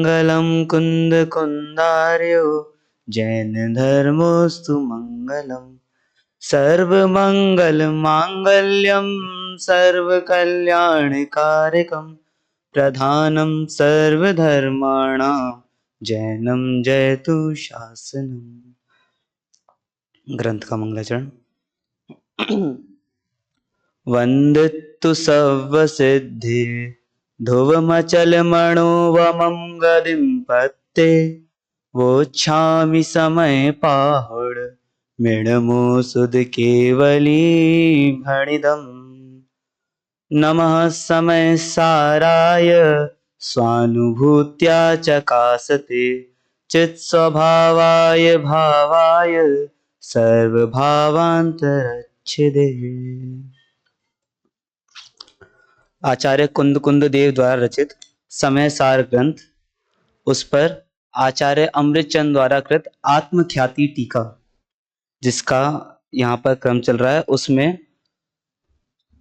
मंगलम कुंद कुंदार्यो जैन धर्मोस्तु मंगलम। सर्व मंगल मांगल्यम सर्व कल्याणकारिकम प्रधानम सर्वधर्माणां जैनम जयतु शासनम। ग्रंथ का मंगलाचरण। वंदितु सर्वसिद्धि ध्रुवमचल मनोवमं गदिं पत्ते वोच्छामि समय पाहुड मृणमो सुध केवली भणिदम्। नमः समय साराय स्वानुभूत्या चकासते चित् स्वभावाय भावाय सर्वभावांतरच्छिदे। आचार्य कुंद कुंद देव द्वारा रचित समय सार ग्रंथ, उस पर आचार्य अमृतचंद द्वारा कृत आत्मख्याति टीका, जिसका यहाँ पर क्रम चल रहा है, उसमें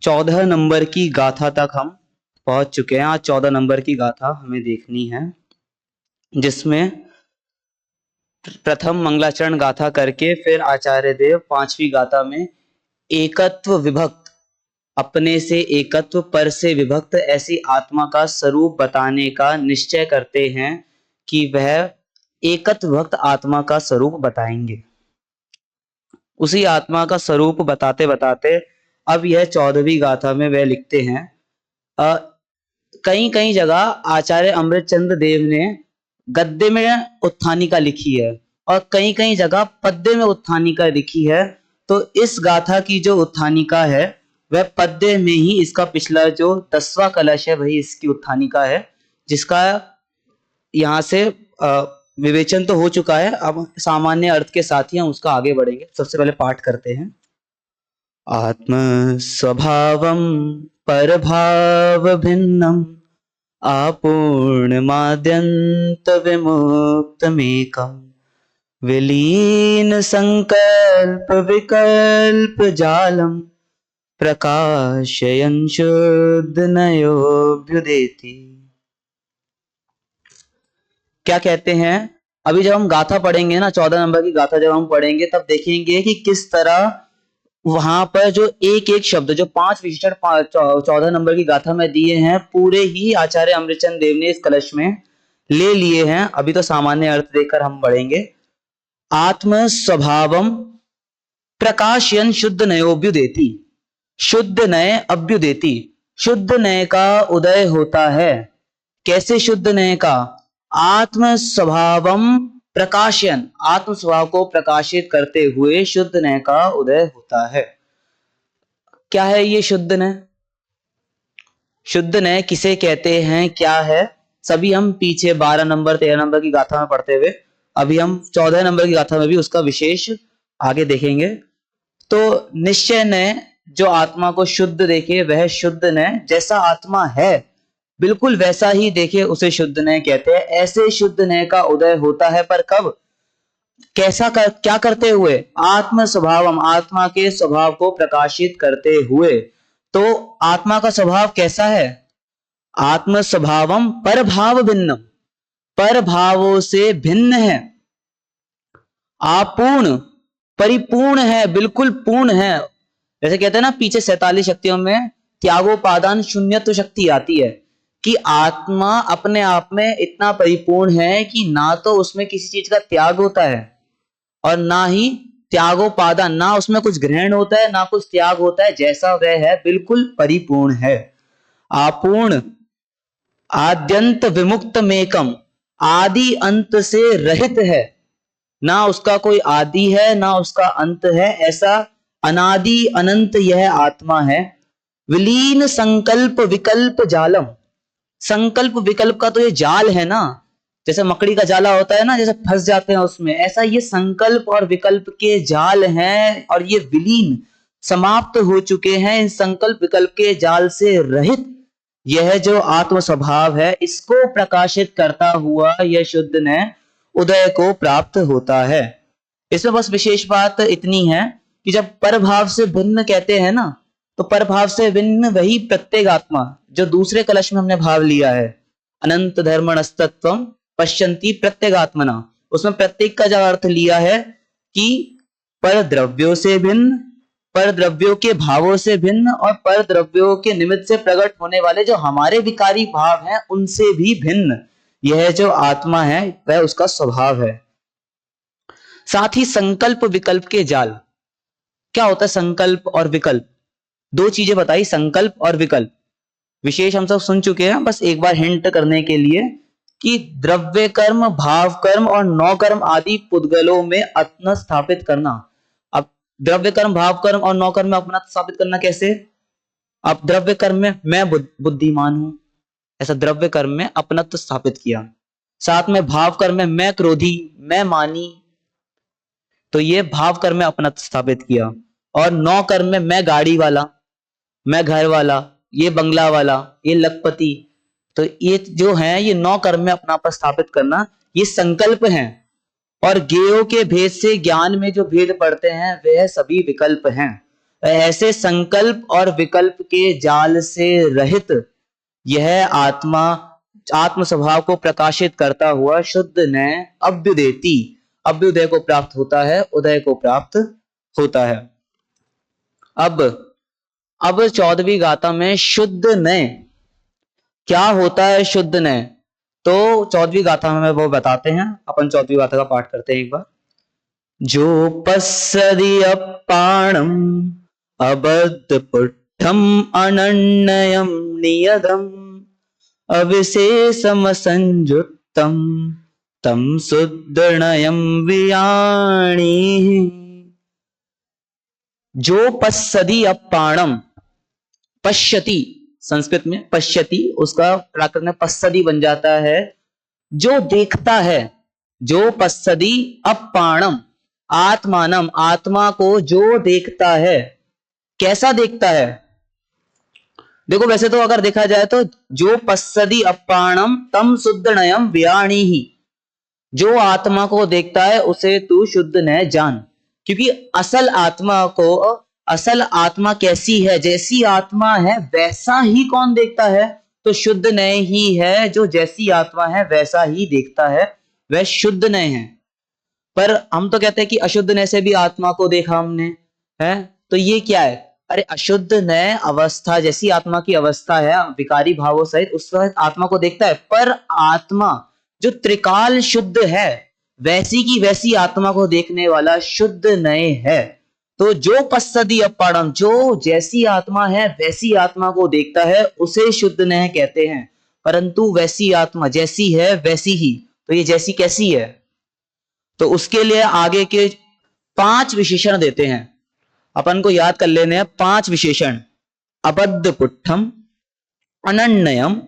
14 नंबर की गाथा तक हम पहुंच चुके हैं। आज 14 नंबर की गाथा हमें देखनी है, जिसमें प्रथम मंगलाचरण गाथा करके फिर आचार्य देव 5वीं गाथा में एकत्व विभक्त, अपने से एकत्व पर से विभक्त ऐसी आत्मा का स्वरूप बताने का निश्चय करते हैं कि वह एकत्व विभक्त आत्मा का स्वरूप बताएंगे। उसी आत्मा का स्वरूप बताते बताते अब यह 14वीं गाथा में वह लिखते हैं, कई कई जगह आचार्य अमृतचंद देव ने गद्य में उत्थानिका लिखी है और कई कई जगह पद्य में उत्थानिका लिखी है। तो इस गाथा की जो उत्थानिका है वह पद्य में ही, इसका पिछला जो 10वां कलश है वही इसकी उत्थानिका है, जिसका यहाँ से विवेचन तो हो चुका है। अब सामान्य अर्थ के साथ ही हम उसका आगे बढ़ेंगे। सबसे पहले पाठ करते हैं। आत्म स्वभावम परभाव भिन्नम आपूर्णमाद्यंत विमुक्तमेकम विलीन संकल्प विकल्प जालम प्रकाशयन् शुद्ध नयोऽभ्युदेति। क्या कहते हैं? अभी जब हम गाथा पढ़ेंगे ना, 14 नंबर की गाथा जब हम पढ़ेंगे तब देखेंगे कि किस तरह वहां पर जो एक एक शब्द, जो 5 विशेषण 14 नंबर की गाथा में दिए हैं, पूरे ही आचार्य अमृतचंद देव ने इस कलश में ले लिए हैं। अभी तो सामान्य अर्थ देखकर हम बढ़ेंगे। आत्म स्वभावम प्रकाशयन् शुद्ध नयोऽभ्युदेति। शुद्ध नय अभ्युदेति, शुद्ध नय का उदय होता है। कैसे शुद्ध नय का? आत्म स्वभावम प्रकाशयन्, आत्म स्वभाव को प्रकाशित करते हुए शुद्ध नय का उदय होता है। क्या है ये शुद्ध नय? शुद्ध नय किसे कहते हैं, क्या है, सभी हम पीछे 12 नंबर 13 नंबर की गाथा में पढ़ते हुए अभी हम 14 नंबर की गाथा में भी उसका विशेष आगे देखेंगे। तो निश्चय नय जो आत्मा को शुद्ध देखे वह शुद्ध नय, जैसा आत्मा है बिल्कुल वैसा ही देखे उसे शुद्ध नय कहते हैं। ऐसे शुद्ध नय का उदय होता है, पर कब, कैसा क्या करते हुए? आत्म स्वभावम, आत्मा के स्वभाव को प्रकाशित करते हुए। तो आत्मा का स्वभाव कैसा है? आत्म स्वभावम परभाव भिन्नम, पर भावों से भिन्न है। अपूर्ण, परिपूर्ण है, बिल्कुल पूर्ण है। जैसे कहते हैं ना पीछे 47 शक्तियों में त्यागोपादान शून्यत्व शक्ति आती है कि आत्मा अपने आप में इतना परिपूर्ण है कि ना तो उसमें किसी चीज का त्याग होता है और ना ही त्यागोपादान, ना उसमें कुछ ग्रहण होता है ना कुछ त्याग होता है। जैसा वह है बिल्कुल परिपूर्ण है। अपूर्ण आद्यंत विमुक्त मेकम, आदि अंत से रहित है, ना उसका कोई आदि है ना उसका अंत है, ऐसा अनादि अनंत यह आत्मा है। विलीन संकल्प विकल्प जालम, संकल्प विकल्प का तो ये जाल है ना, जैसे मकड़ी का जाला होता है ना, जैसे फंस जाते हैं उसमें, ऐसा ये संकल्प और विकल्प के जाल हैं और ये विलीन समाप्त हो चुके हैं। इन संकल्प विकल्प के जाल से रहित यह जो आत्म स्वभाव है, इसको प्रकाशित करता हुआ यह शुद्ध नय उदय को प्राप्त होता है। इसमें बस विशेष बात इतनी है कि जब परभाव से भिन्न कहते हैं ना, तो परभाव से भिन्न वही प्रत्येक आत्मा जो दूसरे कलश में हमने भाव लिया है, अनंत धर्मणस्तत्वम पश्यन्ति प्रत्यगात्मना, उसमें प्रत्येक का जो अर्थ लिया है कि पर द्रव्यों से भिन्न, पर द्रव्यों के भावों से भिन्न और पर द्रव्यों के निमित्त से प्रकट होने वाले जो हमारे विकारी भाव हैं उनसे भी भिन्न यह जो आत्मा है वह उसका स्वभाव है। साथ ही संकल्प विकल्प के जाल, क्या होता है संकल्प और विकल्प? दो चीजें बताई, संकल्प और विकल्प। विशेष हम सब सुन चुके हैं, बस एक बार हिंट करने के लिए कि द्रव्य कर्म, भाव कर्म और नौ कर्म आदि पुद्गलों में अपना स्थापित करना। अब द्रव्य कर्म, भाव कर्म और नौ कर्म में अपना स्थापित करना कैसे? अब द्रव्य कर्म में मैं बुद्धिमान हूं, ऐसा द्रव्य कर्म में अपनत्व स्थापित किया। साथ में भाव कर्म में मैं क्रोधी, मैं मानी, तो ये भाव कर्म में अपनत्व स्थापित किया। और नौ कर्म में मैं गाड़ी वाला, मैं घर वाला, ये बंगला वाला, ये लखपति, तो ये जो है ये नौ कर्म में अपना स्थापित करना, ये संकल्प हैं। और ज्ञेयों के भेद से ज्ञान में जो भेद पड़ते हैं वह सभी विकल्प हैं। ऐसे संकल्प और विकल्प के जाल से रहित यह आत्मा आत्म स्वभाव को प्रकाशित करता हुआ शुद्ध न अभ्युदेति, अभ्युदय को प्राप्त होता है, उदय को प्राप्त होता है। अब 14वीं गाथा में शुद्ध न क्या होता है? शुद्ध न तो 14वीं गाथा में वो बताते हैं। अपन 14वीं गाथा का पाठ करते हैं एक बार। जो पश्यति अपाणम अबद्ध पुट्ठम अनन्यम नियदम अविशेषम संयुक्तम तम शुद्धनयम वियाणी। जो पश्यति अपाणम, पश्यति संस्कृत में पश्यति, उसका प्राकृत में पश्यति बन जाता है जो देखता है। जो पश्यति अपाणम आत्मानम, आत्मा को जो देखता है। कैसा देखता है? देखो वैसे तो अगर देखा जाए तो जो पश्यति अपाणम तम शुद्धनयम व्याणी ही, जो आत्मा को देखता है उसे तू शुद्ध न जान। क्योंकि असल आत्मा को, असल आत्मा कैसी है, जैसी आत्मा है वैसा ही कौन देखता है? तो शुद्ध न ही है जो जैसी आत्मा है वैसा ही देखता है, वह शुद्ध न है। पर हम तो कहते हैं कि अशुद्ध न से भी आत्मा को देखा हमने, है तो ये क्या है? अरे अशुद्ध न अवस्था जैसी आत्मा की अवस्था है विकारी भावों सहित, उस वक्त आत्मा को देखता है। पर आत्मा जो त्रिकाल शुद्ध है वैसी की वैसी आत्मा को देखने वाला शुद्ध नए है। तो जो पश्यति अपाणम, जो जैसी आत्मा है वैसी आत्मा को देखता है उसे शुद्ध नए कहते हैं। परंतु वैसी आत्मा जैसी है वैसी ही, तो ये जैसी कैसी है? तो उसके लिए आगे के 5 विशेषण देते हैं, अपन को याद कर लेने हैं 5 विशेषण। अबद्ध पुट्ठम, अनन्यम,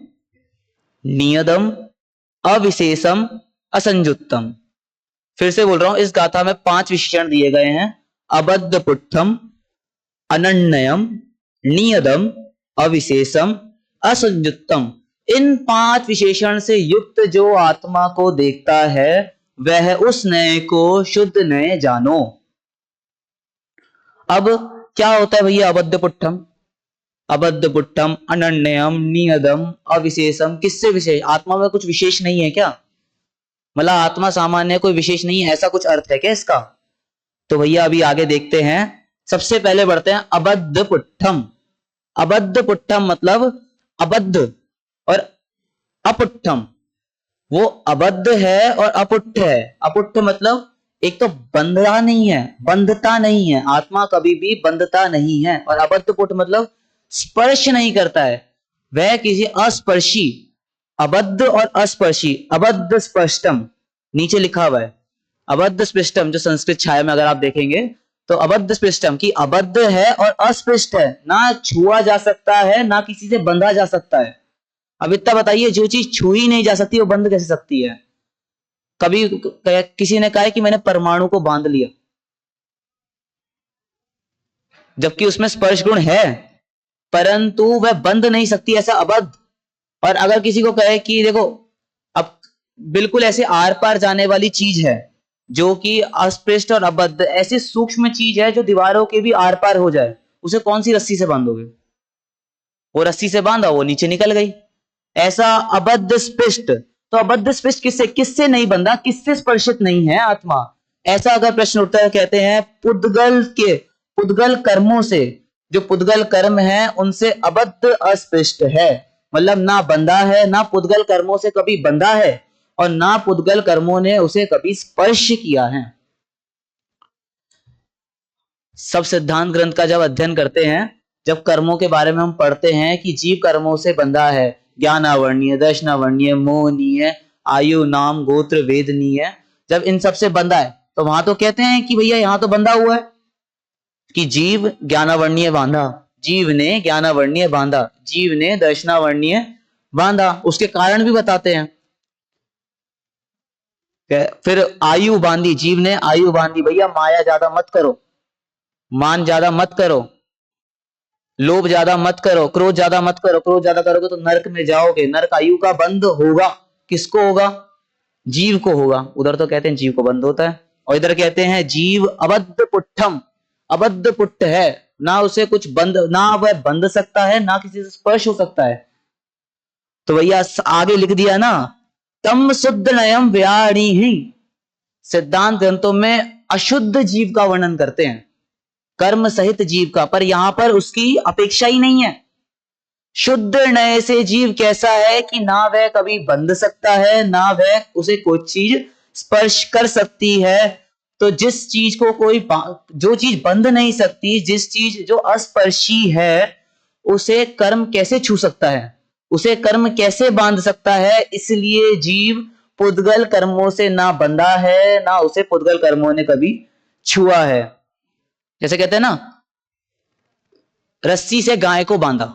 नियदम, अविशेषम, असंयुक्तम। फिर से बोल रहा हूं, इस गाथा में 5 विशेषण दिए गए हैं। अबद्ध पुट्ठम, अनन्यम, नियदम, अविशेषम, असंयुक्तम। इन 5 विशेषण से युक्त जो आत्मा को देखता है वह उस नए को शुद्ध नए जानो। अब क्या होता है भैया अबद्ध पुट्ठम? अबद्ध पुट्ठम, अनन्यम, नियदम, अविशेषम, किससे विशेष? आत्मा में कुछ विशेष नहीं है क्या? मतलब आत्मा सामान्य कोई विशेष नहीं है, ऐसा कुछ अर्थ है क्या इसका? तो भैया अभी आगे देखते हैं। सबसे पहले बढ़ते हैं अबद्ध पुट्ठम। अबद्ध पुट्ठम मतलब अबद्ध और अपुट्ठम। वो अबद्ध है और अपुट्ठ है। अपुट्ठ मतलब एक तो बंधता नहीं है, बंधता नहीं है, आत्मा कभी भी बंधता नहीं है। और अबद्ध पुट्ठ मतलब स्पर्श नहीं करता है, वह किसी अस्पर्शी, अबद्ध और अस्पर्शी, अबद्ध स्पष्टम नीचे लिखा हुआ है। अबद्ध स्पष्टम जो संस्कृत छाया में अगर आप देखेंगे तो अबद्ध स्पष्टम की अबद्ध है और अस्पष्ट है, ना छुआ जा सकता है ना किसी से बंधा जा सकता है। अब इतना बताइए, जो चीज छुई नहीं जा सकती वो बंध कैसे सकती है? कभी किसी ने कहा है कि मैंने परमाणु को बांध लिया, जबकि उसमें स्पर्श गुण है परंतु वह बंध नहीं सकती, ऐसा अबद्ध। और अगर किसी को कहे कि देखो अब बिल्कुल ऐसे आर पार जाने वाली चीज है जो कि अस्पष्ट और अबद्ध, ऐसी सूक्ष्म चीज है जो दीवारों के भी आर पार हो जाए, उसे कौन सी रस्सी से बांधोगे? वो रस्सी से बांधा, वो नीचे निकल गई। ऐसा अबद्ध स्पष्ट तो अबद्ध स्पृष्ट किससे किससे नहीं बंधा, किससे स्पर्शित नहीं है आत्मा। ऐसा अगर प्रश्न उठता है, कहते हैं पुद्गल कर्मों से, जो पुद्गल कर्म है उनसे अबद्ध अस्पृष्ट है, मतलब ना बंधा है, ना पुद्गल कर्मों से कभी बंधा है और ना पुद्गल कर्मों ने उसे कभी स्पर्श किया है। सब सिद्धांत ग्रंथ का जब अध्ययन करते हैं, जब कर्मों के बारे में हम पढ़ते हैं कि जीव कर्मों से बंधा है, ज्ञानावर्णीय, दर्शनावर्णीय, मोहनीय, आयु, नाम, गोत्र, वेदनीय, जब इन सब से बंधा है तो वहां तो कहते हैं कि भैया यहां तो बंधा हुआ है कि जीव ज्ञानावर्णीय बांधा, जीव ने ज्ञानावर्णीय बांधा, जीव ने दर्शनावर्णीय बांधा, उसके कारण भी बताते हैं। फिर आयु बांधी, जीव ने आयु बांधी, भैया माया ज्यादा मत करो, मान ज्यादा मत करो, लोभ ज्यादा मत करो, क्रोध ज्यादा मत करो, क्रोध ज्यादा करोगे तो नरक में जाओगे, नरक आयु का बंद होगा। किसको होगा? जीव को होगा। उधर तो कहते हैं जीव को बंद होता है, और इधर कहते हैं जीव अबद्ध पुट्ठम, अबद्ध पुट्ठ है, ना उसे कुछ बंद, ना वह बंध सकता है, ना किसी से स्पर्श हो सकता है। तो भैया आगे लिख दिया ना, तम शुद्ध नयम व्याणी ही, सिद्धांत ग्रंथों में अशुद्ध जीव का वर्णन करते हैं, कर्म सहित जीव का, पर यहां पर उसकी अपेक्षा ही नहीं है। शुद्ध नय से जीव कैसा है कि ना वह कभी बंध सकता है, ना वह उसे कोई चीज स्पर्श कर सकती है। तो जिस चीज को कोई, जो चीज बंध नहीं सकती, जिस चीज जो अस्पर्शी है, उसे कर्म कैसे छू सकता है, उसे कर्म कैसे बांध सकता है। इसलिए जीव पुद्गल कर्मों से ना बंधा है, ना उसे पुद्गल कर्मों ने कभी छुआ है। जैसे कहते हैं ना, रस्सी से गाय को बांधा,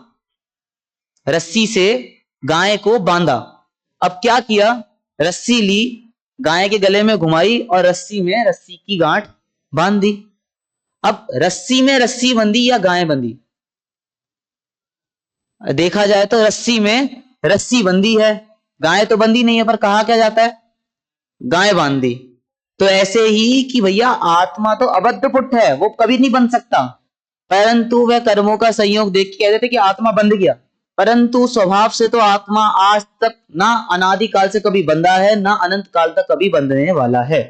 रस्सी से गाय को बांधा, अब क्या किया, रस्सी ली, गाय के गले में घुमाई और रस्सी में रस्सी की गांठ बांध दी। अब रस्सी में रस्सी बंधी या गाय बंधी? देखा जाए तो रस्सी में रस्सी बंधी है, गाय तो बंधी नहीं है, पर कहा क्या जाता है, गाय बांध दी। तो ऐसे ही कि भैया आत्मा तो अबद्ध पुट्ठ है, वो कभी नहीं बन सकता, परंतु वह कर्मों का संयोग देख के कहते थे कि आत्मा बंध गया, परंतु स्वभाव से तो आत्मा आज तक ना अनादि काल से कभी बंधा है, ना अनंत काल तक कभी बंधने वाला है।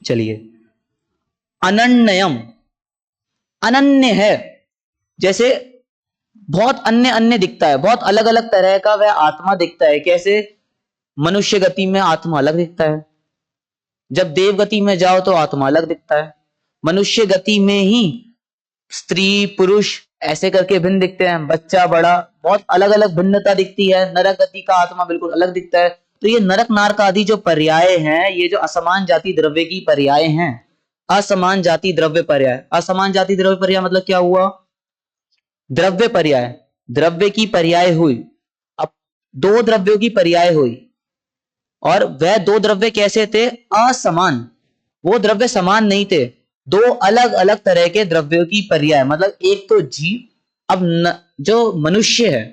चलिए, अनन्यम, अनन्य है, जैसे बहुत अन्य अन्य दिखता है, बहुत अलग अलग तरह का वह आत्मा दिखता है। कैसे? मनुष्य गति में आत्मा अलग दिखता है, जब देव गति में जाओ तो आत्मा अलग दिखता है, मनुष्य गति में ही स्त्री पुरुष ऐसे करके भिन्न दिखते हैं, बच्चा बड़ा, बहुत अलग अलग भिन्नता दिखती है। नरक गति का आत्मा बिल्कुल अलग दिखता है। तो ये नरक नारक आदि जो पर्याय हैं, ये जो असमान जाति द्रव्य की पर्याय हैं, असमान जाति द्रव्य पर्याय, असमान जाति द्रव्य पर्याय मतलब क्या हुआ, द्रव्य पर्याय, द्रव्य की पर्याय हुई, अब दो द्रव्यों की पर्याय हुई, और वह दो द्रव्य कैसे थे, असमान, वो द्रव्य समान नहीं थे, दो अलग अलग तरह के द्रव्यों की पर्याय, मतलब एक तो जीव, अब जो मनुष्य है,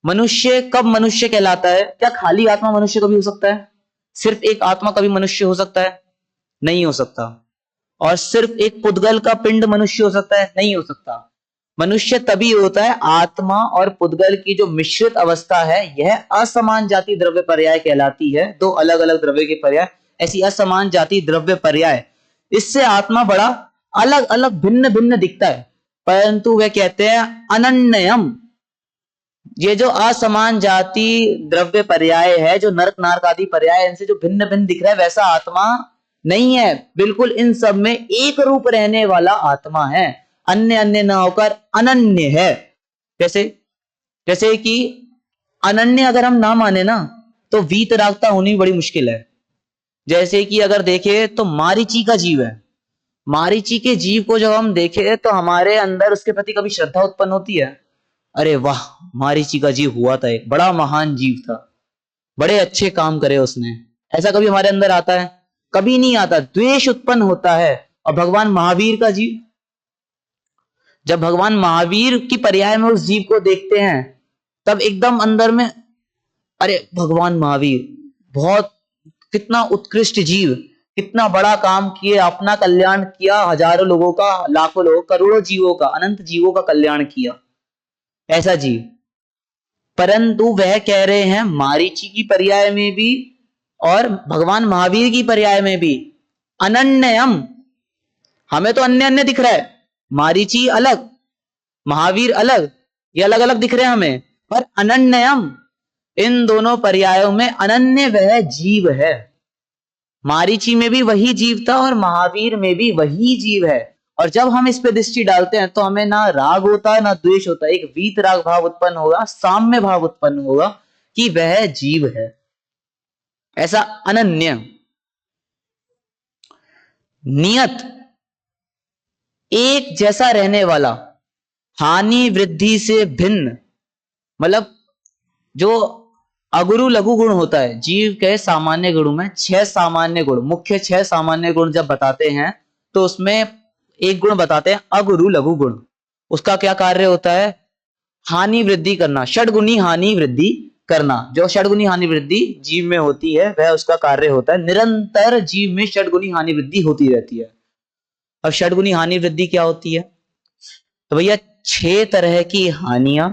मनुष्य कब मनुष्य कहलाता है? क्या खाली आत्मा मनुष्य कभी हो सकता है? सिर्फ एक आत्मा कभी मनुष्य हो सकता है? नहीं हो सकता। और सिर्फ एक पुद्गल का पिंड मनुष्य हो सकता है? नहीं हो सकता। मनुष्य तभी होता है आत्मा और पुद्गल की जो मिश्रित अवस्था है, यह असमान जाति द्रव्य पर्याय कहलाती है, दो अलग अलग द्रव्य के पर्याय, ऐसी असमान जाति द्रव्य पर्याय, इससे आत्मा बड़ा अलग अलग भिन्न भिन्न दिखता है, परंतु वे कहते हैं अनन्यम। ये जो असमान जाति द्रव्य पर्याय है, जो नरक नारक आदि पर्याय, इनसे जो भिन्न भिन्न दिख रहा है, वैसा आत्मा नहीं है, बिल्कुल इन सब में एक रूप रहने वाला आत्मा है, अन्य अन्य न होकर अनन्य है। कैसे? जैसे कि अनन्य अगर हम ना माने ना, तो वीतरागता होनी बड़ी मुश्किल है। जैसे कि अगर देखे तो मारीची का जीव है, मारीची के जीव को जब हम देखे तो हमारे अंदर उसके प्रति कभी श्रद्धा उत्पन्न होती है? अरे वाह, मारीची का जीव हुआ था, एक बड़ा महान जीव था, बड़े अच्छे काम करे उसने, ऐसा कभी हमारे अंदर आता है? कभी नहीं आता, द्वेष उत्पन्न होता है। और भगवान महावीर का जीव, जब भगवान महावीर की पर्याय में उस जीव को देखते हैं, तब एकदम अंदर में, अरे भगवान महावीर बहुत, कितना उत्कृष्ट जीव, कितना बड़ा काम किए, अपना कल्याण किया, हजारों लोगों का, लाखों लोगों, करोड़ों जीवों का, अनंत जीवों का कल्याण किया, ऐसा जीव। परंतु वह कह रहे हैं मारीची की पर्याय में भी और भगवान महावीर की पर्याय में भी अनन्यम। हमें तो अन्य अन्य दिख रहा है, मारीची अलग, महावीर अलग, ये अलग अलग दिख रहे हैं हमें, पर अनन्यम, इन दोनों पर्यायों में अनन्य वह जीव है। मारीची में भी वही जीव था और महावीर में भी वही जीव है। और जब हम इस पे दृष्टि डालते हैं तो हमें ना राग होता है ना द्वेष होता है, एक वीत राग भाव उत्पन्न होगा, साम्य भाव उत्पन्न होगा कि वह जीव है, ऐसा अनन्य। नियत, एक जैसा रहने वाला, हानि वृद्धि से भिन्न, मतलब जो अगुरु लघु गुण होता है जीव के सामान्य गुणों में, 6 सामान्य गुण, मुख्य 6 सामान्य गुण जब बताते हैं तो उसमें एक गुण बताते हैं अगुरु लघु गुण। उसका क्या कार्य होता है? हानि वृद्धि करना, षडगुणी हानि वृद्धि करना। जो षडगुणी हानि वृद्धि जीव में होती है वह उसका कार्य होता है। निरंतर जीव में षडगुणी हानि वृद्धि होती रहती है। अब षडगुणी हानि वृद्धि क्या होती है? तो भैया 6 तरह की हानियां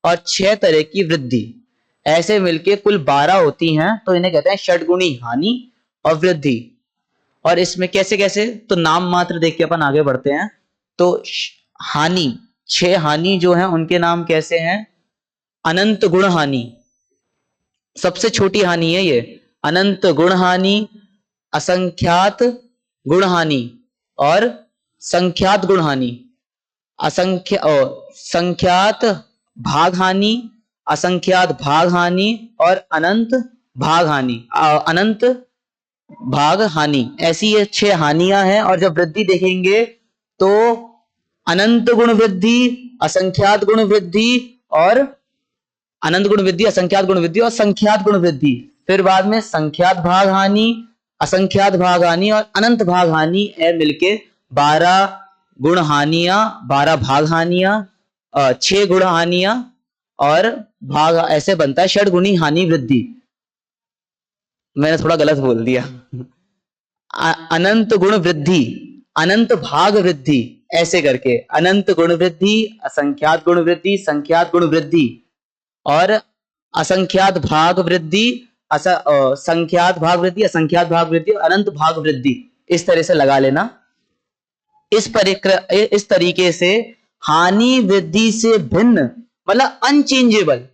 और 6 तरह की वृद्धि, ऐसे मिलके कुल 12 होती हैं, तो इन्हें कहते हैं षडगुणी हानि और वृद्धि। और इसमें कैसे कैसे, तो नाम मात्र देख के अपन आगे बढ़ते हैं। तो हानि, 6 हानि जो है उनके नाम कैसे हैं? अनंत गुण हानि, सबसे छोटी हानि है ये, अनंत गुण हानि, असंख्यात गुण हानि और संख्यात गुण हानि। संख्यात भाग हानि, असंख्यात भाग हानि और अनंत भाग हानि, अनंत भाग हानि, ऐसी ये 6 हानियां हैं। और जब वृद्धि देखेंगे तो अनंत गुण वृद्धि, असंख्यात गुण वृद्धि और अनंत गुण वृद्धि, असंख्यात गुण वृद्धि और संख्यात गुण वृद्धि। फिर बाद में संख्यात भाग हानि, असंख्यात भाग हानि और अनंत भाग हानि, मिलके 12 गुण हानियां, 12 भाग हानियां, 6 गुण हानियां और भाग, ऐसे बनता है षडगुणी हानि वृद्धि। मैंने थोड़ा गलत बोल दिया। अनंत गुण वृद्धि, अनंत भाग वृद्धि, ऐसे करके अनंत गुण वृद्धि, असंख्यात गुण वृद्धि, संख्यात गुण वृद्धि और असंख्यात भाग वृद्धि, संख्यात भाग वृद्धि, असंख्यात भाग वृद्धि और अनंत भाग वृद्धि। इस तरह से लगा लेना। इस तरीके से हानि वृद्धि से भिन्न, मतलब अनचेंजेबल,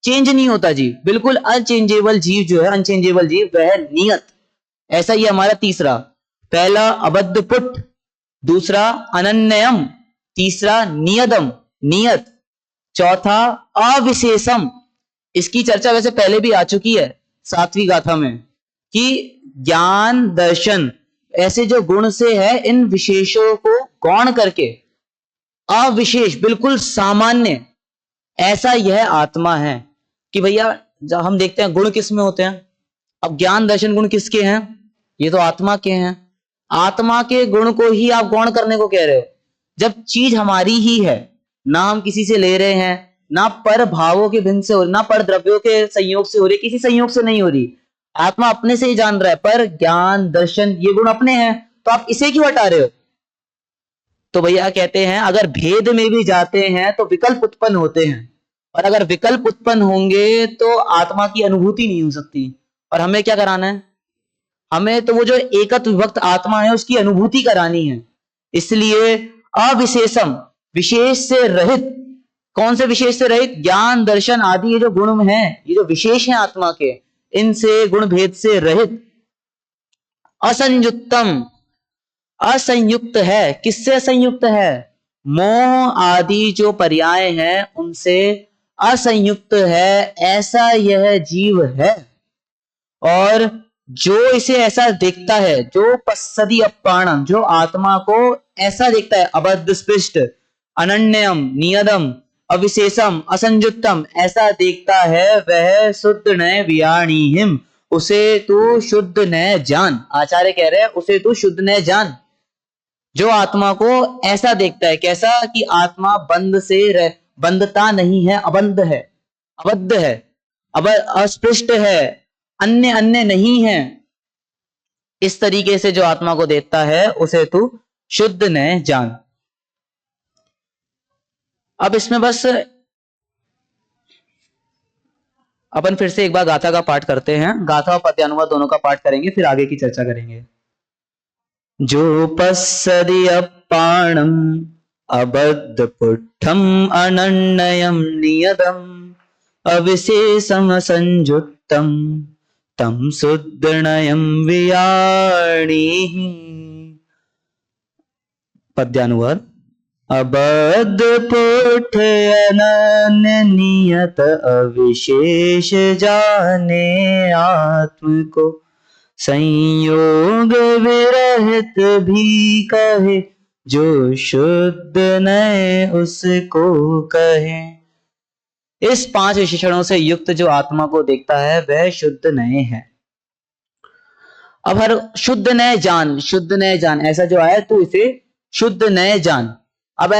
चेंज नहीं होता जीव, बिल्कुल अनचेंजेबल जीव जो है, अनचेंजेबल जीव वह नियत। ऐसा ही हमारा तीसरा, पहला अबद्ध पुट, दूसरा अनन्यम, तीसरा नियदम नियत, चौथा अविशेषम। इसकी चर्चा वैसे पहले भी आ चुकी है 7वीं गाथा में, कि ज्ञान दर्शन ऐसे जो गुण से है, इन विशेषों को गौण करके अविशेष, बिल्कुल सामान्य, ऐसा यह आत्मा है। कि भैया जब हम देखते हैं गुण किस में होते हैं, अब ज्ञान दर्शन गुण किसके हैं? ये तो आत्मा के हैं। आत्मा के गुण को ही आप गौण करने को कह रहे हो, जब चीज हमारी ही है, ना हम किसी से ले रहे हैं, ना पर भावों के भिन्न से हो रही, ना पर द्रव्यों के संयोग से हो रही, किसी संयोग से नहीं हो रही, आत्मा अपने से ही जान रहा है। पर ज्ञान दर्शन ये गुण अपने हैं, तो आप इसे क्यों हटा रहे हो? तो भैया कहते हैं अगर भेद में भी जाते हैं तो विकल्प उत्पन्न होते हैं, और अगर विकल्प उत्पन्न होंगे तो आत्मा की अनुभूति नहीं हो सकती। और हमें क्या कराना है? हमें तो वो जो एकत्व विभक्त आत्मा है उसकी अनुभूति करानी है। इसलिए अविशेषम, विशेष से रहित। कौन से विशेष से रहित? ज्ञान दर्शन आदि ये जो गुण हैं, ये जो विशेष हैं आत्मा के, इनसे गुण भेद से रहित। असंयुक्तम, असंयुक्त है। किससे असंयुक्त है? मोह आदि जो पर्याय हैं उनसे असंयुक्त है, ऐसा यह जीव है। और जो इसे ऐसा देखता है, जो पश्यति अप्राणम, जो आत्मा को ऐसा देखता है, अबद्ध स्पृष्ट, अनन्यम नियदम, अविशेषम, असंयुक्तम, ऐसा देखता है, वह शुद्ध न वियाणीहिम, उसे तू शुद्ध न जान। आचार्य कह रहे हैं उसे तू शुद्ध न जान। जो आत्मा को ऐसा देखता है, कैसा? कि आत्मा बंध से बंधता नहीं है, अबंध है, अबद्ध है, अब अस्पृष्ट है, अन्य अन्य नहीं है, इस तरीके से जो आत्मा को देखता है उसे तू शुद्ध न जान। अब इसमें बस अपन फिर से एक बार गाथा का पाठ करते हैं, गाथा और पद्यानुवाद दोनों का पाठ करेंगे, फिर आगे की चर्चा करेंगे। जो पश्यति अपाणम अबद्ध पुट्ठम अनन्यम नियतम अविशेषम संयुक्तम तम सुदृढ़यम वियाणीः। पद्यानुवाद। अबद्ध पुट्ठ अनन्य नियत अविशेष जाने आत्म को संयोग विरहित भी कहे जो शुद्ध नए उसको कहे। इस 5 विशेषणों से युक्त जो आत्मा को देखता है वह शुद्ध नए है। अब हर शुद्ध नए जान, शुद्ध नए जान ऐसा जो आया तो इसे शुद्ध नए जान। अब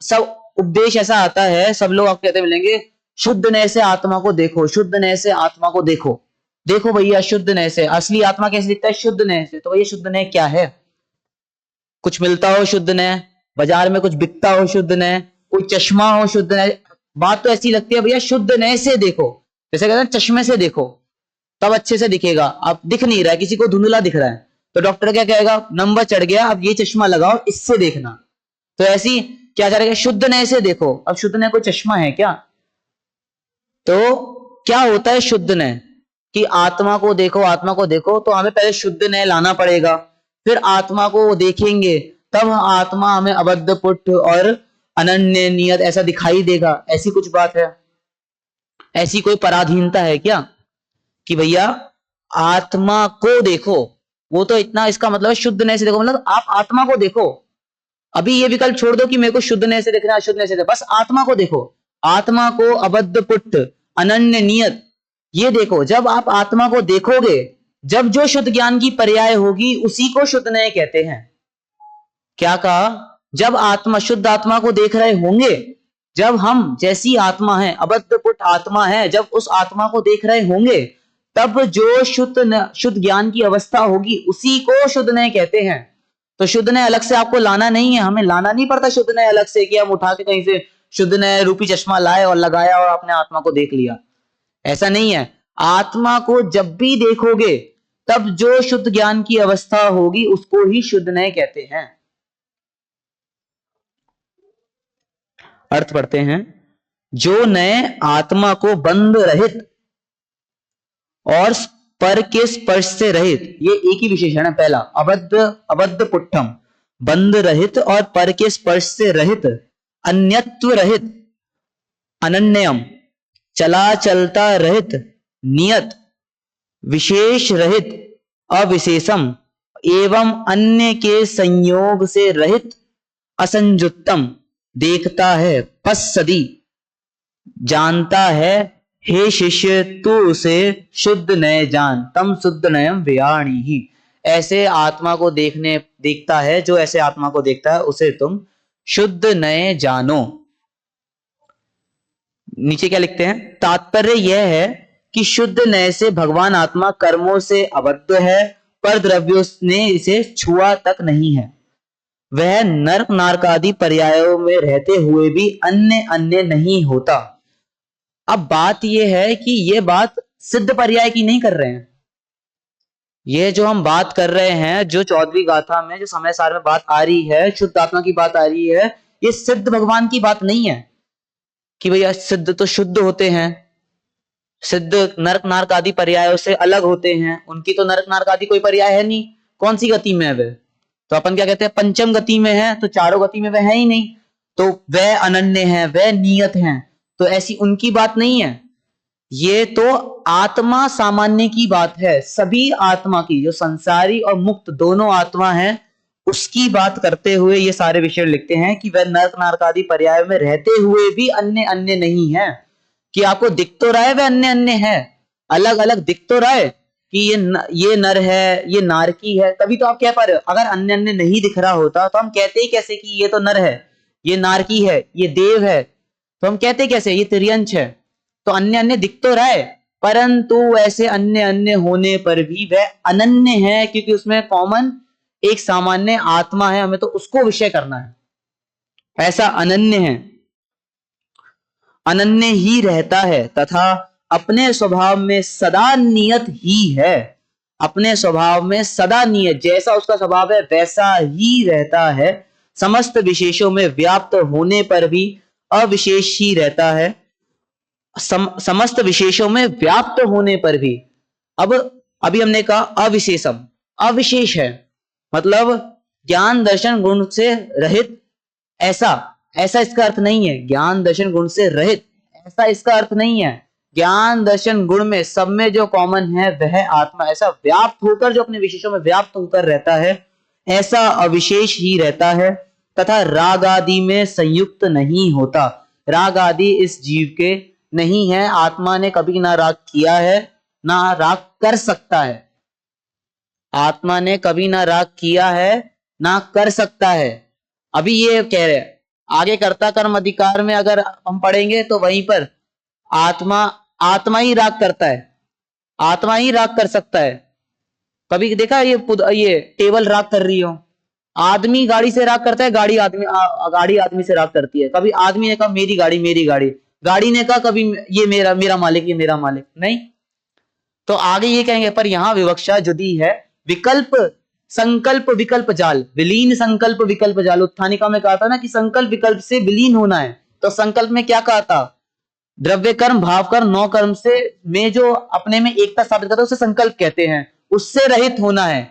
सब उपदेश ऐसा आता है, सब लोग आपको कहते मिलेंगे शुद्ध नए से आत्मा को देखो, शुद्ध नए से आत्मा को देखो। देखो भैया शुद्ध नए से असली आत्मा कैसे दिखता है? शुद्ध नए से। तो भैया शुद्ध नए क्या है? कुछ मिलता हो शुद्ध नए, बाजार में कुछ बिकता हो शुद्ध नए, कोई चश्मा हो शुद्ध नए। बात तो ऐसी लगती है भैया शुद्ध नए से देखो, जैसे कहते हैं चश्मे से देखो तब अच्छे से दिखेगा। अब दिख नहीं रहा है, किसी को धुंधला दिख रहा है तो डॉक्टर क्या कहेगा? नंबर चढ़ गया, अब ये चश्मा लगाओ, इससे देखना। तो ऐसी क्या जा रहा है? शुद्ध नए से देखो। अब शुद्ध नए कोई चश्मा है क्या? तो क्या होता है शुद्ध नए कि आत्मा को देखो, आत्मा को देखो तो हमें पहले शुद्ध नए लाना पड़ेगा, फिर आत्मा को देखेंगे तब आत्मा हमें अबद्ध पुट्ठ और अनन्य नियत ऐसा दिखाई देगा। ऐसी कुछ बात है? ऐसी कोई पराधीनता है क्या कि भैया आत्मा को देखो? वो तो इतना, इसका मतलब शुद्ध नए से देखो मतलब आप आत्मा को देखो। अभी ये विकल्प छोड़ दो कि मेरे को शुद्ध नए से देखना है, अशुद्ध नए से देखना, बस आत्मा को देखो। आत्मा को अबद्ध पुट्ठ अनन्य नियत ये देखो। जब आप आत्मा को देखोगे, जब जो शुद्ध ज्ञान की पर्याय होगी उसी को शुद्ध नए कहते हैं। क्या कहा? जब आत्मा, शुद्ध आत्मा को देख रहे होंगे, जब हम जैसी आत्मा है, अबद्ध पुट्ठ आत्मा है, जब उस आत्मा को देख रहे होंगे तब जो शुद्ध ज्ञान की अवस्था होगी उसी को शुद्ध नए कहते हैं। तो शुद्ध नए अलग से आपको लाना नहीं है, हमें लाना नहीं पड़ता शुद्ध नए अलग से कि हम उठा के कहीं से शुद्ध नए रूपी चश्मा लाए और लगाया और अपने आत्मा को देख लिया। ऐसा नहीं है। आत्मा को जब भी देखोगे तब जो शुद्ध ज्ञान की अवस्था होगी उसको ही शुद्ध नए कहते हैं। अर्थ पढ़ते हैं। जो नए आत्मा को बंध रहित और पर के स्पर्श से रहित, ये एक ही विशेषण है पहला, अबद्ध पुट्ठम, बंध रहित और पर के स्पर्श से रहित, अन्यत्व रहित, अनन्यम, चला चलता रहित, नियत, विशेष रहित, अविशेषम एवं अन्य के संयोग से रहित, असंयुक्तम देखता है, पश्यति जानता है, हे शिष्य तू उसे शुद्ध नए जान, तम शुद्ध नयम वियाणीहि। ऐसे आत्मा को देखता है, जो ऐसे आत्मा को देखता है उसे तुम शुद्ध नए जानो। नीचे क्या लिखते हैं? तात्पर्य यह है कि शुद्ध नए से भगवान आत्मा कर्मों से अबद्ध है, पर द्रव्यों ने इसे छुआ तक नहीं है। वह नर्क नारक आदि पर्यायों में रहते हुए भी अन्य नहीं होता। अब बात यह है कि यह बात सिद्ध पर्याय की नहीं कर रहे हैं। ये जो हम बात कर रहे हैं, जो 14वीं गाथा में जो समय सार में बात आ रही है, शुद्ध आत्मा की बात आ रही है, ये सिद्ध भगवान की बात नहीं है कि भैया सिद्ध तो शुद्ध होते हैं, सिद्ध नरक नारक आदि पर्यायों से अलग होते हैं, उनकी तो नरक नारक आदि कोई पर्याय है नहीं। कौन सी गति में है वे? तो अपन क्या कहते हैं? पंचम गति में है, तो चारों गति में वह है ही नहीं, तो वह अनन्य है, वह नियत है। तो ऐसी उनकी बात नहीं है। ये तो आत्मा सामान्य की बात है, सभी आत्मा की, जो संसारी और मुक्त दोनों आत्मा है उसकी बात करते हुए ये सारे विषय लिखते हैं कि वह नरक नारक आदि पर्याय में रहते हुए भी अन्य नहीं है। कि आपको दिख तो रहा है वह अन्य है, अलग अलग दिख तो रहा है कि ये नर है, ये नारकी है, तभी तो आप कह पा रहे हो। अगर अन्य नहीं दिख रहा होता तो हम कहते ही कैसे कि ये तो नर है, ये नारकी है, ये देव है, तो हम कहते कैसे ये तिर्यंश है। तो अन्य दिख तो रहा है, परंतु ऐसे अन्य होने पर भी वह अनन्य है, क्योंकि उसमें कॉमन एक सामान्य आत्मा है, हमें तो उसको विषय करना है। ऐसा अनन्य है, अनन्य ही रहता है तथा अपने स्वभाव में सदा नियत ही है, अपने स्वभाव में सदा नियत, जैसा उसका स्वभाव है वैसा ही रहता है, समस्त विशेषों में व्याप्त होने पर भी अविशेष ही रहता है, समस्त विशेषों में व्याप्त होने पर भी। अब अभी हमने कहा अविशेषम, अविशेष है, मतलब ज्ञान दर्शन गुण से रहित, ऐसा ऐसा इसका अर्थ नहीं है। ज्ञान दर्शन गुण से रहित ऐसा इसका अर्थ नहीं है। ज्ञान दर्शन गुण में सब में जो कॉमन है वह आत्मा, ऐसा व्याप्त होकर, जो अपने विशेषों में व्याप्त होकर रहता है, ऐसा अविशेष ही रहता है, तथा राग आदि में संयुक्त नहीं होता। राग आदि इस जीव के नहीं है, आत्मा ने कभी ना राग किया है ना राग कर सकता है, आत्मा ने कभी ना राग किया है ना कर सकता है। अभी ये कह रहे हैं, आगे कर्ता कर्म अधिकार में अगर हम पढ़ेंगे तो वहीं पर आत्मा ही राग करता है, आत्मा ही राग कर सकता है। कभी देखा ये टेबल राग कर रही हो, आदमी गाड़ी से राग करता है, गाड़ी आदमी से राग करती है। कभी आदमी ने कहा मेरी गाड़ी मेरी गाड़ी, गाड़ी ने कहा कभी ये मेरा मालिक ये मेरा मालिक, नहीं। तो आगे ये कहेंगे, पर यहां विवक्षा जुदी है, विकल्प संकल्प विकल्प जाल, विलीन संकल्प विकल्प जाल। उत्थानिका में कहा था ना कि संकल्प विकल्प से विलीन होना है, तो संकल्प में क्या कहा था, द्रव्य कर्म भाव कर्म नौ कर्म से में जो अपने में एकता साबित करता है उसे संकल्प कहते हैं, उससे रहित होना है।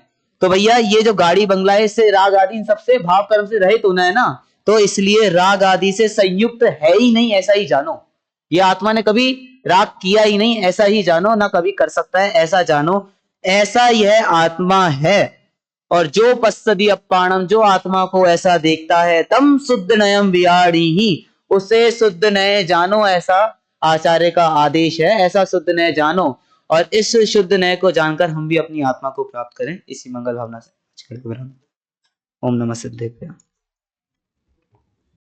तो भैया ये जो गाड़ी बंगला है, इससे राग आदि इन सबसे भाव कर्म से रहित होना है ना, तो इसलिए राग आदि से संयुक्त है ही नहीं, ऐसा ही जानो। ये आत्मा ने कभी राग किया ही नहीं, ऐसा ही जानो, ना कभी कर सकता है, ऐसा जानो। ऐसा यह आत्मा है। और जो पश्यति अप्पाणम, जो आत्मा को ऐसा देखता है, तम शुद्ध नयम विहारी ही, उसे शुद्ध नय जानो, ऐसा आचार्य का आदेश है, ऐसा शुद्ध नय जानो। और इस शुद्ध नय को जानकर हम भी अपनी आत्मा को प्राप्त करें, इसी मंगल भावना से ओम नमः सिद्धेभ्यः।